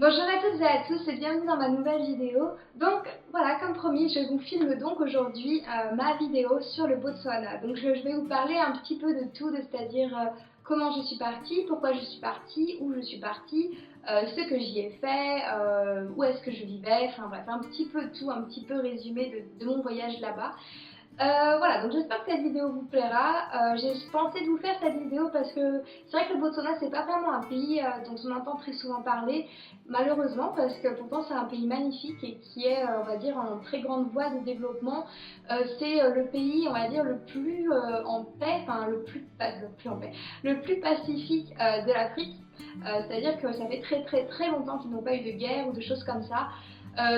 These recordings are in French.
Bonjour à toutes et à tous et bienvenue dans ma nouvelle vidéo. Donc voilà, comme promis, je vous filme donc aujourd'hui ma vidéo sur le Botswana. Donc je vais vous parler un petit peu de tout, c'est-à-dire comment je suis partie, pourquoi je suis partie, où je suis partie, ce que j'y ai fait, où est-ce que je vivais, enfin bref, un petit peu tout, un petit peu résumé de mon voyage là-bas. Voilà, donc j'espère que cette vidéo vous plaira. J'ai pensé de vous faire cette vidéo parce que c'est vrai que le Botswana c'est pas vraiment un pays dont on entend très souvent parler, malheureusement, parce que pourtant c'est un pays magnifique et qui est, on va dire, en très grande voie de développement. C'est le pays, on va dire, le plus en paix, enfin le plus en paix, le plus pacifique de l'Afrique. C'est-à-dire que ça fait très longtemps qu'ils n'ont pas eu de guerre ou de choses comme ça.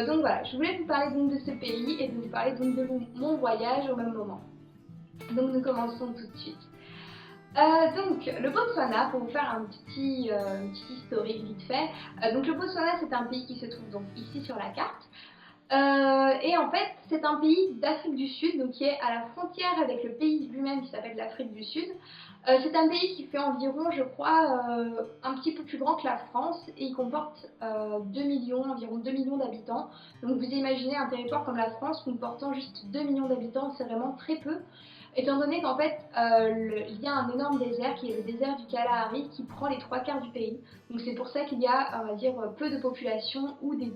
Donc voilà, je voulais vous parler donc de ce pays et de vous parler donc de mon voyage au même moment. Donc nous commençons tout de suite. Donc le Botswana, pour vous faire un petit historique vite fait, donc le Botswana c'est un pays qui se trouve donc ici sur la carte. Et en fait c'est un pays d'Afrique du Sud, donc qui est à la frontière avec le pays lui-même qui s'appelle l'Afrique du Sud. C'est un pays qui fait environ, je crois, un petit peu plus grand que la France et il comporte 2 millions, environ 2 millions d'habitants. Donc vous imaginez un territoire comme la France comportant juste 2 millions d'habitants, c'est vraiment très peu. Étant donné qu'en fait, il y a un énorme désert qui est le désert du Kalahari qui prend les 3 quarts du pays. Donc c'est pour ça qu'il y a, on va dire, peu de population ou de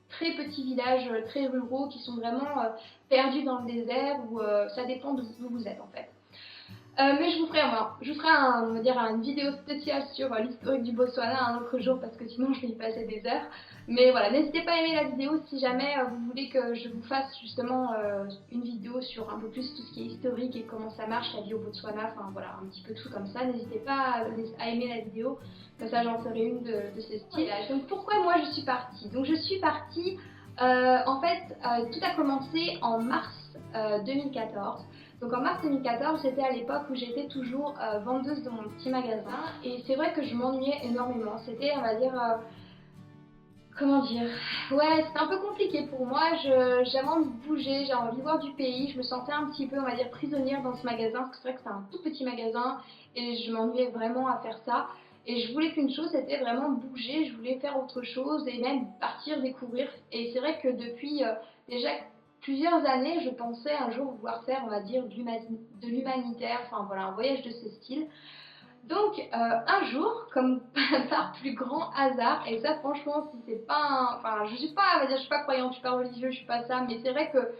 très petits villages très ruraux qui sont vraiment perdus dans le désert où ça dépend d'où vous êtes en fait. Mais je vous ferai on va dire, une vidéo spéciale sur l'historique du Botswana un autre jour parce que sinon je vais y passer des heures. Mais voilà, n'hésitez pas à aimer la vidéo si jamais vous voulez que je vous fasse justement une vidéo sur un peu plus tout ce qui est historique et comment ça marche la vie au Botswana, enfin voilà, un petit peu tout comme ça. N'hésitez pas à aimer la vidéo, comme ça j'en ferai une de ce style. Donc pourquoi moi je suis partie? Donc je suis partie, en fait, tout a commencé en mars 2014. Donc en mars 2014, c'était à l'époque où j'étais toujours vendeuse dans mon petit magasin et c'est vrai que je m'ennuyais énormément. C'était, on va dire, comment dire, ouais, c'était un peu compliqué pour moi. J'avais envie de bouger, j'avais envie de voir du pays. Je me sentais un petit peu, on va dire, prisonnière dans ce magasin parce que c'est vrai que c'était un tout petit magasin et je m'ennuyais vraiment à faire ça. Et je voulais qu'une chose, c'était vraiment bouger, je voulais faire autre chose et même partir découvrir. Et c'est vrai que depuis déjà plusieurs années, je pensais un jour vouloir faire, on va dire, de l'humanitaire, enfin voilà, un voyage de ce style. Donc un jour, comme par plus grand hasard, et ça franchement, si c'est pas enfin je suis pas, on va dire, je suis pas croyante, je suis pas religieuse, je suis pas ça, mais c'est vrai que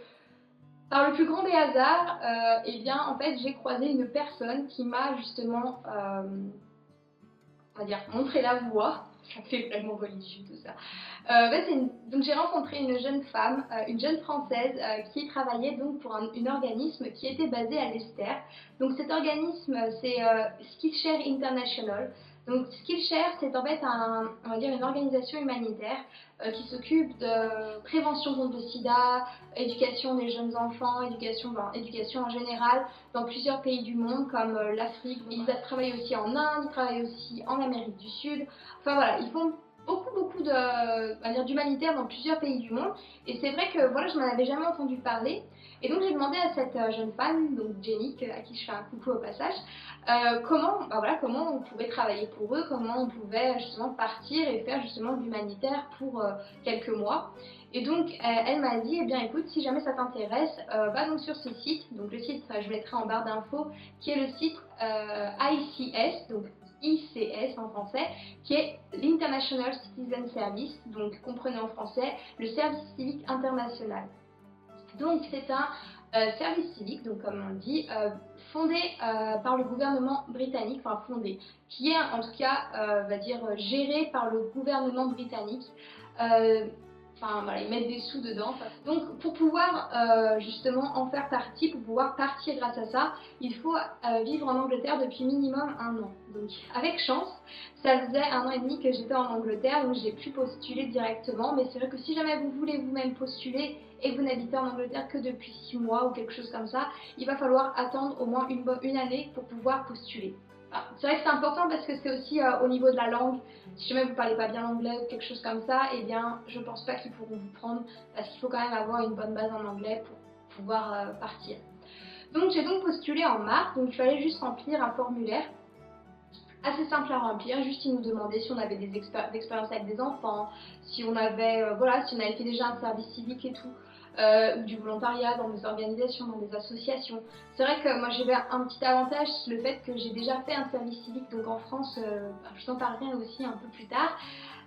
par le plus grand des hasards, et bien en fait j'ai croisé une personne qui m'a justement on va dire, montrer la voie. Ça fait vraiment religieux tout ça. Donc j'ai rencontré une jeune femme, une jeune française qui travaillait donc pour un organisme qui était basé à Leicester. Donc cet organisme c'est Skillshare International. Donc Skillshare c'est en fait on va dire une organisation humanitaire qui s'occupe de prévention contre le sida, éducation des jeunes enfants, éducation en général dans plusieurs pays du monde comme l'Afrique. Ils travaillent aussi en Inde, ils travaillent aussi en Amérique du Sud. Enfin voilà, ils font beaucoup d'humanitaire dans plusieurs pays du monde. Et c'est vrai que voilà, je n'en avais jamais entendu parler. Et donc j'ai demandé à cette jeune femme, donc Jenny, à qui je fais un coucou au passage, comment on pouvait travailler pour eux, comment on pouvait justement partir et faire justement de l'humanitaire pour quelques mois. Et donc elle m'a dit, eh bien écoute, si jamais ça t'intéresse, va donc sur ce site. Donc le site, je mettrai en barre d'infos, qui est le site ICS, donc ICS en français, qui est l'International Citizen Service, donc comprenez en français le service civique international. Donc c'est un service civique, donc comme on dit, fondé par le gouvernement britannique, enfin fondé, qui est en tout cas, on va dire, géré par le gouvernement britannique. Enfin voilà, ils mettent des sous dedans. Donc pour pouvoir justement en faire partie, pour pouvoir partir grâce à ça, il faut vivre en Angleterre depuis minimum 1 an. Donc avec chance, ça faisait 1 an et demi que j'étais en Angleterre, donc j'ai pu postuler directement. Mais c'est vrai que si jamais vous voulez vous-même postuler et que vous n'habitez en Angleterre que depuis 6 mois ou quelque chose comme ça, il va falloir attendre au moins une année pour pouvoir postuler. C'est vrai que c'est important parce que c'est aussi au niveau de la langue. Si jamais vous ne parlez pas bien l'anglais ou quelque chose comme ça, eh bien je ne pense pas qu'ils pourront vous prendre parce qu'il faut quand même avoir une bonne base en anglais pour pouvoir partir. Donc j'ai donc postulé en mars, donc il fallait juste remplir un formulaire. assez simple à remplir. Juste ils nous demandaient si on avait des expériences avec des enfants, si on avait, voilà, si on avait fait déjà un service civique et tout. Ou du volontariat dans des organisations, dans des associations. C'est vrai que moi j'avais un petit avantage, le fait que j'ai déjà fait un service civique donc en France, je t'en parlerai aussi un peu plus tard,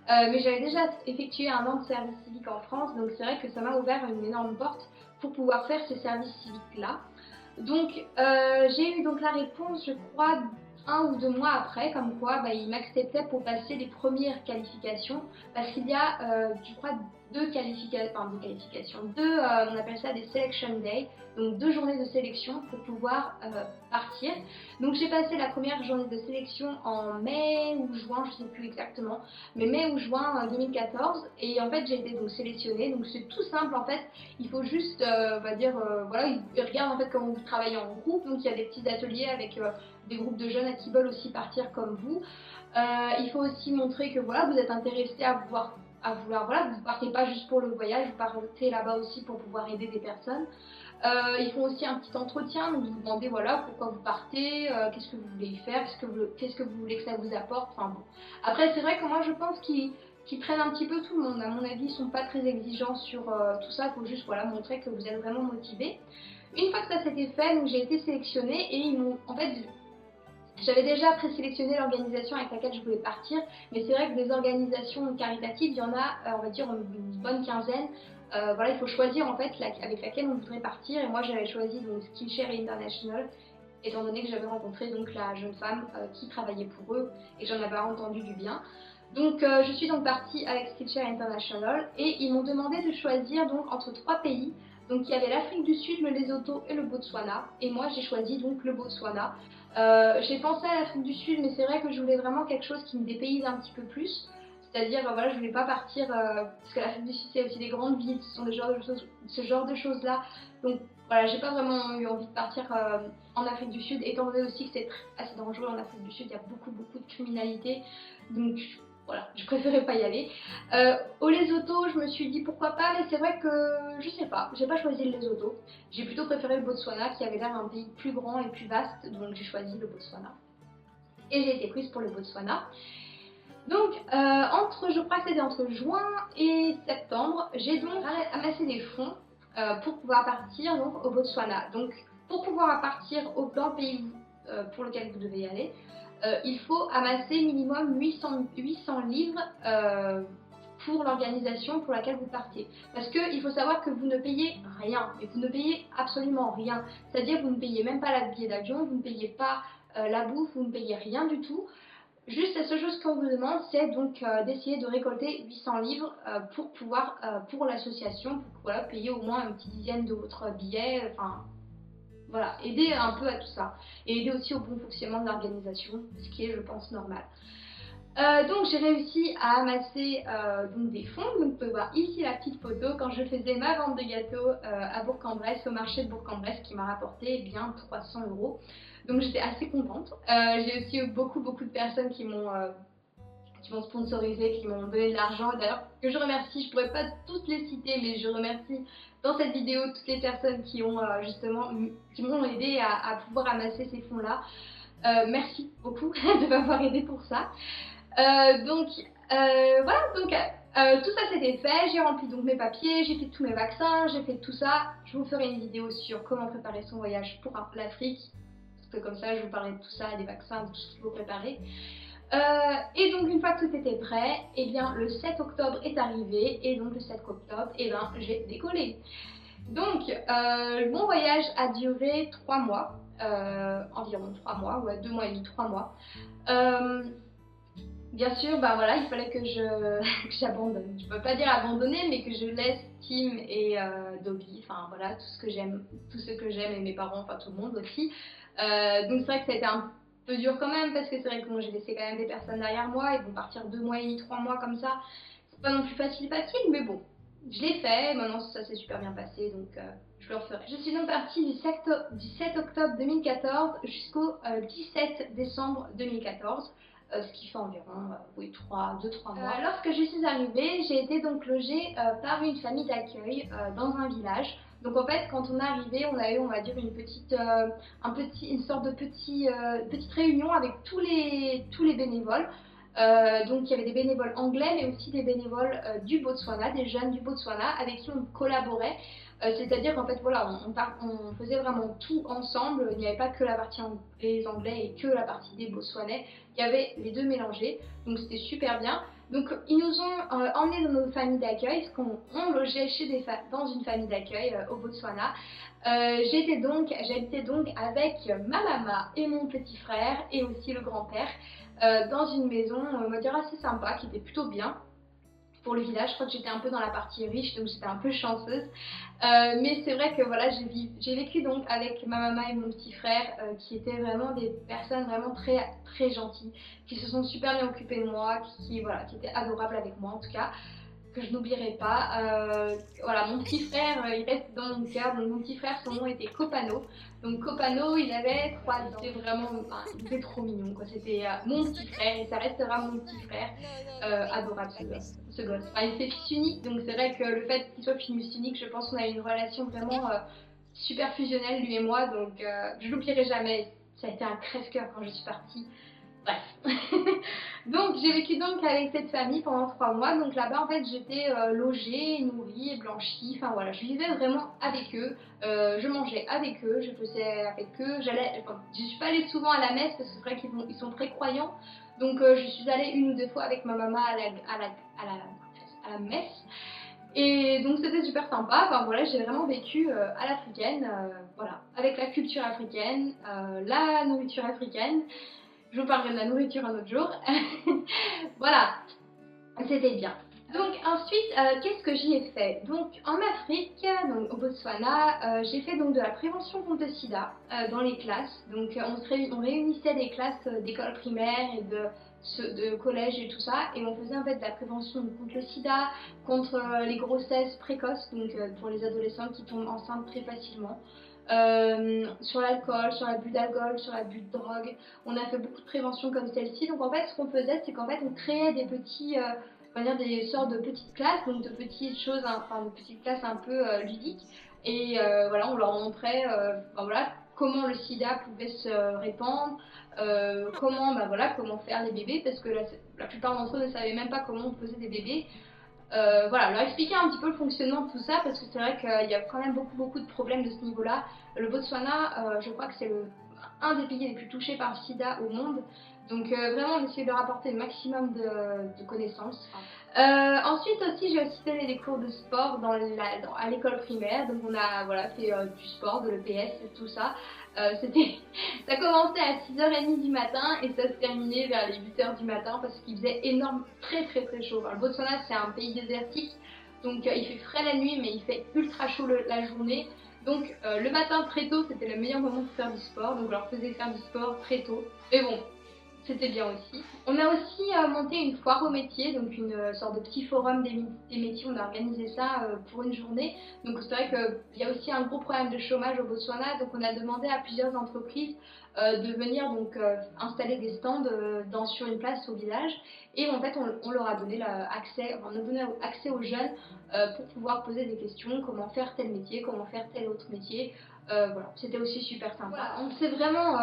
mais j'avais déjà effectué un an de service civique en France, donc c'est vrai que ça m'a ouvert une énorme porte pour pouvoir faire ce service civique là. Donc j'ai eu donc la réponse, je crois, 1 ou 2 mois après, comme quoi il m'acceptait pour passer les premières qualifications, parce qu'il y a, je crois, deux qualifications, on appelle ça des selection days, donc 2 journées de sélection pour pouvoir partir. Donc j'ai passé la première journée de sélection en mai ou juin, je ne sais plus exactement, mais mai ou juin 2014, et en fait j'ai été donc sélectionnée. Donc c'est tout simple en fait, il faut juste, on va dire, voilà, ils regardent en fait comment vous travaillez en groupe, donc il y a des petits ateliers avec des groupes de jeunes qui veulent aussi partir comme vous. Il faut aussi montrer que voilà, vous êtes intéressé à vouloir, voilà, vous partez pas juste pour le voyage, vous partez là-bas aussi pour pouvoir aider des personnes. Ils font aussi un petit entretien, donc vous demandez voilà pourquoi vous partez, qu'est-ce que vous voulez y faire, qu'est-ce que vous voulez que ça vous apporte. Enfin bon. Après c'est vrai que moi je pense qu'ils prennent un petit peu tout le monde. À mon avis ils sont pas très exigeants sur tout ça. Il faut juste voilà montrer que vous êtes vraiment motivé. Une fois que ça s'était fait, donc j'ai été sélectionnée et ils m'ont en fait j'avais déjà présélectionné l'organisation avec laquelle je voulais partir, mais c'est vrai que des organisations caritatives, il y en a, on va dire, une bonne quinzaine. Voilà, il faut choisir en fait avec laquelle on voudrait partir, et moi j'avais choisi donc Skillshare International, étant donné que j'avais rencontré donc la jeune femme qui travaillait pour eux et que j'en avais entendu du bien. Donc je suis donc partie avec Skillshare International et ils m'ont demandé de choisir donc entre 3 pays. Donc il y avait l'Afrique du Sud, le Lesotho et le Botswana, et moi j'ai choisi donc le Botswana. J'ai pensé à l'Afrique du Sud, mais c'est vrai que je voulais vraiment quelque chose qui me dépayse un petit peu plus. C'est-à-dire, voilà, je voulais pas partir, parce que l'Afrique du Sud c'est aussi des grandes villes, ce sont ce genre de choses-là. Donc voilà, j'ai pas vraiment eu envie de partir en Afrique du Sud, étant donné aussi que c'est assez dangereux en Afrique du Sud, il y a beaucoup de criminalité. Donc voilà, je préférais pas y aller. Au Lesotho, je me suis dit pourquoi pas, mais c'est vrai que je sais pas, j'ai pas choisi le Lesotho. J'ai plutôt préféré le Botswana qui avait l'air un pays plus grand et plus vaste, donc j'ai choisi le Botswana. Et j'ai été prise pour le Botswana. Donc, je crois que c'était entre juin et septembre, j'ai donc amassé des fonds pour pouvoir partir donc, au Botswana. Donc, pour pouvoir partir dans le pays pour lequel vous devez y aller, il faut amasser minimum 800 livres pour l'organisation pour laquelle vous partez. Parce qu'il faut savoir que vous ne payez rien, et vous ne payez absolument rien. C'est-à-dire vous ne payez même pas la billet d'avion, vous ne payez pas la bouffe, vous ne payez rien du tout. Juste la seule chose qu'on vous demande, c'est donc d'essayer de récolter 800 livres pour pouvoir, pour l'association, pour voilà, payer au moins un petit dixième de votre billet, enfin voilà, aider un peu à tout ça. Et aider aussi au bon fonctionnement de l'organisation, ce qui est, je pense, normal. Donc j'ai réussi à amasser donc des fonds. Donc vous pouvez voir ici la petite photo quand je faisais ma vente de gâteaux à Bourg-en-Bresse, au marché de Bourg-en-Bresse, qui m'a rapporté bien 300 €. Donc j'étais assez contente. J'ai aussi eu beaucoup de personnes qui m'ont sponsorisé, qui m'ont donné de l'argent. D'ailleurs que je remercie, je pourrais pas toutes les citer, mais je remercie dans cette vidéo toutes les personnes qui ont justement qui m'ont aidé à pouvoir amasser ces fonds là. Merci beaucoup de m'avoir aidé pour ça. Voilà, donc tout ça c'était fait, j'ai rempli donc mes papiers, j'ai fait tous mes vaccins, j'ai fait tout ça. Je vous ferai une vidéo sur comment préparer son voyage pour l'Afrique, parce que comme ça je vous parlais de tout ça, des vaccins, de tout ce qu'il faut préparer. Et donc une fois que tout était prêt, et bien le 7 octobre est arrivé, et donc le 7 octobre, et bien j'ai décollé. Donc mon voyage a duré 3 mois, environ 3 mois, ouais 2 mois et demi, 3 mois. Bien sûr, ben voilà, il fallait que j'abandonne. Je ne peux pas dire abandonner, mais que je laisse Tim et Dobby, enfin voilà, tout ce que j'aime et mes parents, enfin tout le monde aussi. Donc c'est vrai que ça a été un peu dur quand même, parce que c'est vrai que moi j'ai laissé quand même des personnes derrière moi, ils vont partir 2 mois et demi, 3 mois comme ça. C'est pas non plus facile, mais bon, je l'ai fait, maintenant ça s'est super bien passé, donc je le referai. Je suis donc partie du 7 octobre 2014 jusqu'au 17 décembre 2014. Ce qui fait environ 2-3 mois. Lorsque je suis arrivée, j'ai été donc logée par une famille d'accueil dans un village. Donc en fait, quand on est arrivé, on a eu, on va dire, une sorte de petite réunion avec tous les bénévoles. Donc il y avait des bénévoles anglais, mais aussi des bénévoles du Botswana, des jeunes du Botswana avec qui on collaborait. C'est-à-dire qu'en fait, voilà, on faisait vraiment tout ensemble. Il n'y avait pas que la partie des Anglais et que la partie des Botswanais. Il y avait les deux mélangés, donc c'était super bien. Donc ils nous ont emmenés dans nos familles d'accueil, parce qu'on logeait dans une famille d'accueil au Botswana. J'habitais donc avec ma maman et mon petit frère et aussi le grand-père dans une maison, on va dire assez sympa, qui était plutôt bien. Pour le village, je crois que j'étais un peu dans la partie riche, donc j'étais un peu chanceuse. Mais c'est vrai que voilà, j'ai vécu donc avec ma maman et mon petit frère, qui étaient vraiment des personnes vraiment très très gentilles, qui se sont super bien occupées de moi, qui étaient adorables avec moi en tout cas, que je n'oublierai pas. Voilà, mon petit frère, il reste dans mon cœur. Donc mon petit frère, son nom était Copano. Donc Copano, il avait 3 ans. C'était vraiment, il était trop mignon quoi. C'était mon petit frère et ça restera mon petit frère. Adorable ce gosse. Enfin, il était fils unique, donc c'est vrai que le fait qu'il soit fils unique, je pense qu'on a eu une relation vraiment super fusionnelle lui et moi. Donc je l'oublierai jamais. Ça a été un crève-cœur quand je suis partie. Bref. Donc j'ai vécu donc avec cette famille pendant 3 mois. Donc là-bas en fait j'étais logée, nourrie et blanchie. Enfin voilà, je vivais vraiment avec eux. Je mangeais avec eux, je faisais avec eux. Je suis pas allée souvent à la messe parce que c'est vrai qu'ils sont très croyants. Donc je suis allée 1 ou 2 fois avec ma maman à la messe. Et donc c'était super sympa. Enfin voilà, j'ai vraiment vécu à l'africaine, voilà, avec la culture africaine, la nourriture africaine. Je vous parlerai de la nourriture un autre jour. Voilà, c'était bien. Donc ensuite, qu'est-ce que j'y ai fait? Donc en Afrique, donc au Botswana, j'ai fait donc de la prévention contre le sida dans les classes. Donc on réunissait des classes d'école primaire et de collège et tout ça, et on faisait en fait de la prévention contre le sida, contre les grossesses précoces, donc pour les adolescentes qui tombent enceintes très facilement. Sur l'alcool, sur l'abus d'alcool, sur l'abus de drogue. On a fait beaucoup de prévention comme celle-ci. Donc en fait, ce qu'on faisait, c'est qu'en fait, on créait des petits, on va dire des sortes de petites classes, donc de petites choses, enfin de petites classes un peu ludiques. Et voilà, on leur montrait, voilà, comment le sida pouvait se répandre, comment faire les bébés, parce que la plupart d'entre eux ne savaient même pas comment on faisait des bébés. Voilà, leur expliquer un petit peu le fonctionnement de tout ça parce que c'est vrai qu'il y a quand même beaucoup de problèmes de ce niveau-là. Le Botswana, je crois que c'est un des pays les plus touchés par le sida au monde. Donc vraiment on essaie de leur apporter le maximum de connaissances. Ensuite aussi j'ai aussi donné des cours de sport à l'école primaire. Donc on a fait du sport, de l'EPS et tout ça. Ça commençait à 6h30 du matin et ça se terminait vers les 8h du matin parce qu'il faisait très chaud. Enfin, le Botswana c'est un pays désertique, donc il fait frais la nuit mais il fait ultra chaud la journée. Donc le matin très tôt c'était le meilleur moment pour faire du sport, donc on leur faisait faire du sport très tôt. Mais bon, c'était bien aussi. On a aussi monté une foire aux métiers, donc une sorte de petit forum des métiers. On a organisé ça pour une journée. Donc c'est vrai qu'il y a aussi un gros problème de chômage au Botswana, donc on a demandé à plusieurs entreprises de venir donc installer des stands sur une place au village. Et en fait on leur a donné accès aux jeunes pour pouvoir poser des questions, comment faire tel métier, comment faire tel autre métier. Voilà, c'était aussi super sympa. Voilà, on s'est vraiment,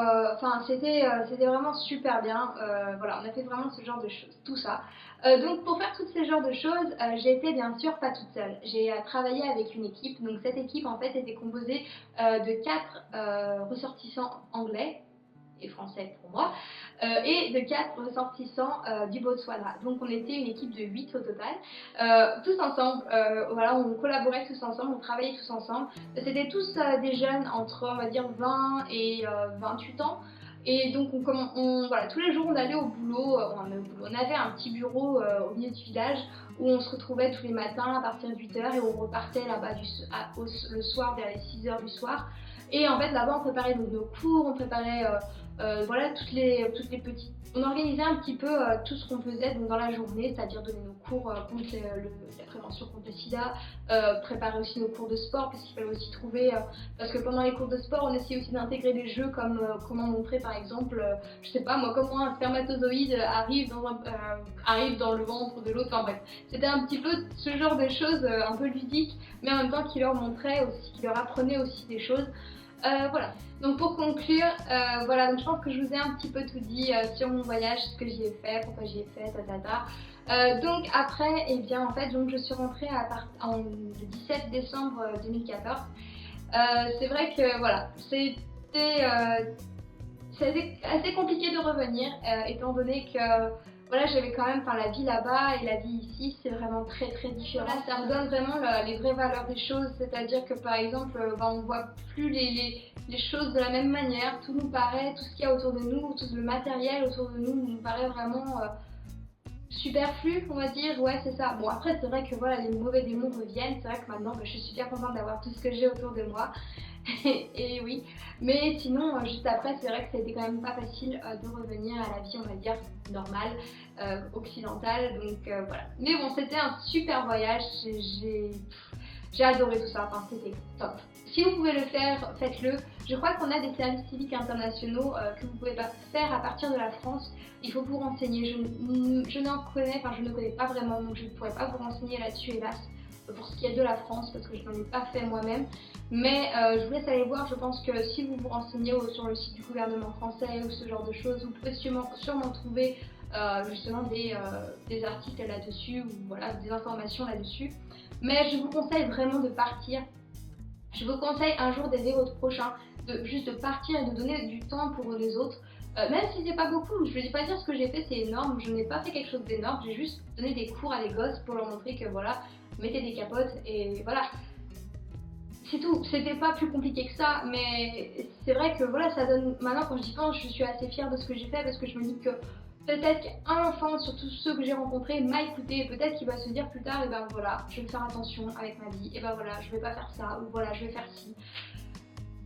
c'était vraiment super bien. Voilà, on a fait vraiment ce genre de choses, tout ça. Donc pour faire tous ces genres de choses, j'ai été bien sûr pas toute seule. J'ai travaillé avec une équipe. Donc cette équipe en fait était composée de 4 ressortissants anglais et français pour moi, et de 4 ressortissants du Botswana. Donc on était une équipe de 8 au total, tous ensemble, voilà, on collaborait tous ensemble, on travaillait tous ensemble. C'était tous des jeunes entre on va dire 20 et 28 ans. Et donc voilà, tous les jours on allait au boulot, on avait un petit bureau au milieu du village où on se retrouvait tous les matins à partir de 8h et on repartait là-bas le soir vers les 6h du soir. Et en fait là-bas on préparait donc nos cours, on préparait voilà, toutes les petites. On organisait un petit peu tout ce qu'on faisait donc, dans la journée, c'est-à-dire donner nos cours contre la prévention contre le sida, préparer aussi nos cours de sport, parce qu'il fallait aussi trouver, parce que pendant les cours de sport, on essayait aussi d'intégrer des jeux comme comment montrer par exemple, je sais pas moi, comment un spermatozoïde arrive dans le ventre de l'autre, enfin bref, c'était un petit peu ce genre de choses un peu ludiques, mais en même temps qui leur montrait aussi, qui leur apprenait aussi des choses. Voilà, donc pour conclure, voilà, donc je pense que je vous ai un petit peu tout dit sur mon voyage, ce que j'y ai fait, pourquoi j'y ai fait, donc après, eh bien en fait, donc je suis rentrée le 17 décembre 2014. C'est vrai que voilà, c'était assez compliqué de revenir, étant donné que voilà, j'avais quand même la vie là-bas et la vie ici, c'est vraiment très très différent. Là, ça redonne vraiment les vraies valeurs des choses, c'est-à-dire que par exemple, on voit plus les choses de la même manière, tout nous paraît, tout ce qu'il y a autour de nous, tout le matériel autour de nous paraît vraiment superflu, on va dire, ouais c'est ça. Bon après c'est vrai que voilà, les mauvais démons reviennent, c'est vrai que maintenant je suis super contente d'avoir tout ce que j'ai autour de moi. Et oui, mais sinon juste après c'est vrai que ça a été quand même pas facile de revenir à la vie on va dire normale, occidentale, donc voilà. Mais bon c'était un super voyage, j'ai adoré tout ça, enfin c'était top. Si vous pouvez le faire, faites-le. Je crois qu'on a des services civiques internationaux que vous pouvez faire à partir de la France. Il faut vous renseigner. Je ne connais pas vraiment, donc je ne pourrais pas vous renseigner là-dessus hélas pour ce qui est de la France parce que je n'en ai pas fait moi-même. Mais je vous laisse aller voir. Je pense que si vous vous renseignez sur le site du gouvernement français ou ce genre de choses, vous pouvez sûrement trouver justement des articles là-dessus ou voilà, des informations là-dessus. Mais je vous conseille vraiment de partir. Je vous conseille un jour d'aider votre prochain, juste de partir et de donner du temps pour les autres. Même si c'est pas beaucoup, je ne vais pas dire ce que j'ai fait c'est énorme, je n'ai pas fait quelque chose d'énorme, j'ai juste donné des cours à des gosses pour leur montrer que voilà, mettez des capotes et voilà. C'est tout, c'était pas plus compliqué que ça, mais c'est vrai que voilà, ça donne. Maintenant quand j'y pense, je suis assez fière de ce que j'ai fait parce que je me dis que peut-être qu'un enfant, surtout ceux que j'ai rencontrés, m'a écouté et peut-être qu'il va se dire plus tard, et ben voilà, je vais faire attention avec ma vie, et ben voilà, je vais pas faire ça, ou voilà, je vais faire ci.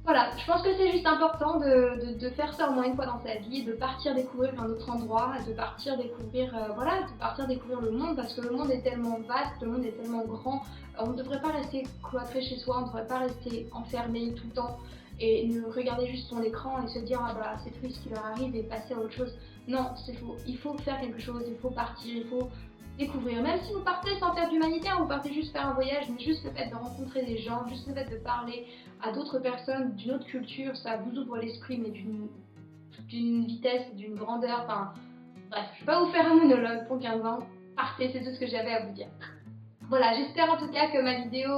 Voilà, je pense que c'est juste important de faire ça au moins une fois dans sa vie, de partir découvrir un autre endroit, de partir découvrir, voilà, de partir découvrir le monde parce que le monde est tellement vaste, le monde est tellement grand, on ne devrait pas rester cloîtré chez soi, on ne devrait pas rester enfermé tout le temps et ne regarder juste son écran et se dire ah bah c'est triste ce qui leur arrive et passer à autre chose. Non, c'est faux, il faut faire quelque chose, il faut partir, il faut découvrir. Même si vous partez sans faire d'humanitaire, vous partez juste faire un voyage, mais juste le fait de rencontrer des gens, juste le fait de parler à d'autres personnes d'une autre culture, ça vous ouvre l'esprit, mais d'une vitesse, d'une grandeur, enfin bref, je vais pas vous faire un monologue pour 15 ans, partez, c'est tout ce que j'avais à vous dire. Voilà, j'espère en tout cas que ma vidéo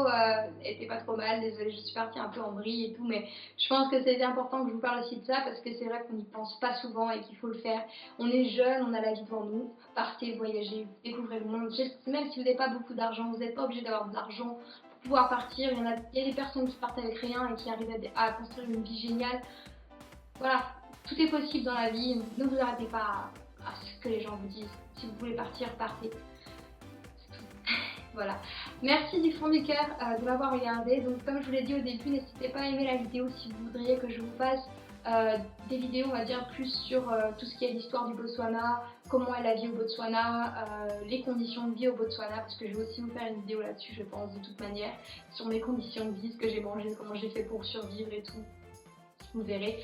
était pas trop mal, désolée, je suis partie un peu en vrille et tout, mais je pense que c'était important que je vous parle aussi de ça parce que c'est vrai qu'on n'y pense pas souvent et qu'il faut le faire. On est jeune, on a la vie devant nous, partez, voyagez, découvrez le monde, même si vous n'avez pas beaucoup d'argent, vous n'êtes pas obligé d'avoir de l'argent pour pouvoir partir, il y a des personnes qui partent avec rien et qui arrivent à construire une vie géniale. Voilà, tout est possible dans la vie, ne vous arrêtez pas à ce que les gens vous disent, si vous voulez partir, partez. Voilà, merci du fond du cœur de m'avoir regardé. Donc comme je vous l'ai dit au début, n'hésitez pas à aimer la vidéo si vous voudriez que je vous fasse des vidéos on va dire plus sur tout ce qui est l'histoire du Botswana, comment est la vie au Botswana, les conditions de vie au Botswana, parce que je vais aussi vous faire une vidéo là-dessus je pense de toute manière, sur mes conditions de vie, ce que j'ai mangé, comment j'ai fait pour survivre et tout, vous verrez,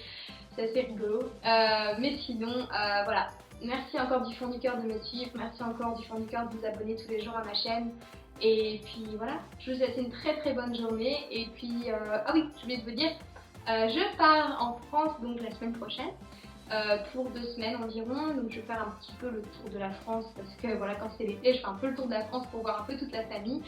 c'est assez rigolo. Mais sinon voilà. Merci encore du fond du cœur de me suivre, merci encore du fond du cœur de vous abonner tous les jours à ma chaîne. Et puis voilà, je vous souhaite une très très bonne journée. Et puis, ah oui, je voulais vous dire, je pars en France donc la semaine prochaine pour 2 semaines environ. Donc je vais faire un petit peu le tour de la France parce que voilà, quand c'est l'été, je fais un peu le tour de la France pour voir un peu toute la famille.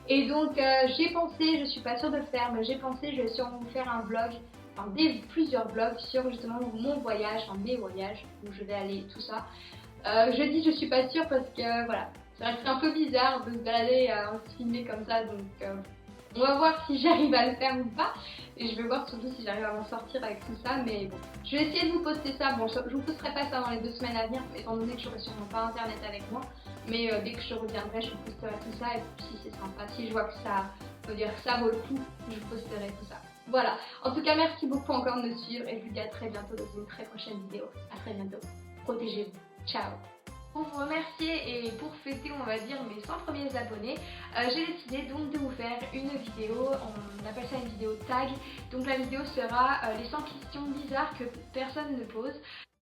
Et donc j'ai pensé, je suis pas sûre de le faire, mais j'ai pensé, je vais sûrement vous faire un vlog. Enfin, plusieurs vlogs sur justement mon voyage, enfin mes voyages, où je vais aller, tout ça. Je dis je suis pas sûre parce que voilà, ça reste un peu bizarre de se balader, se filmer comme ça, donc on va voir si j'arrive à le faire ou pas. Et je vais voir surtout si j'arrive à m'en sortir avec tout ça, mais bon. Je vais essayer de vous poster ça, bon je vous posterai pas ça dans les 2 semaines à venir, étant donné que j'aurai sûrement pas internet avec moi. Mais dès que je reviendrai, je vous posterai tout ça, et puis si c'est sympa, si je vois que ça, faut dire que ça vaut le coup, je vous posterai tout ça. Voilà, en tout cas merci beaucoup encore de me suivre et je vous dis à très bientôt dans une très prochaine vidéo. À très bientôt, protégez-vous, ciao. Pour vous remercier et pour fêter on va dire mes 100 premiers abonnés, j'ai décidé donc de vous faire une vidéo, on appelle ça une vidéo tag. Donc la vidéo sera les 100 questions bizarres que personne ne pose.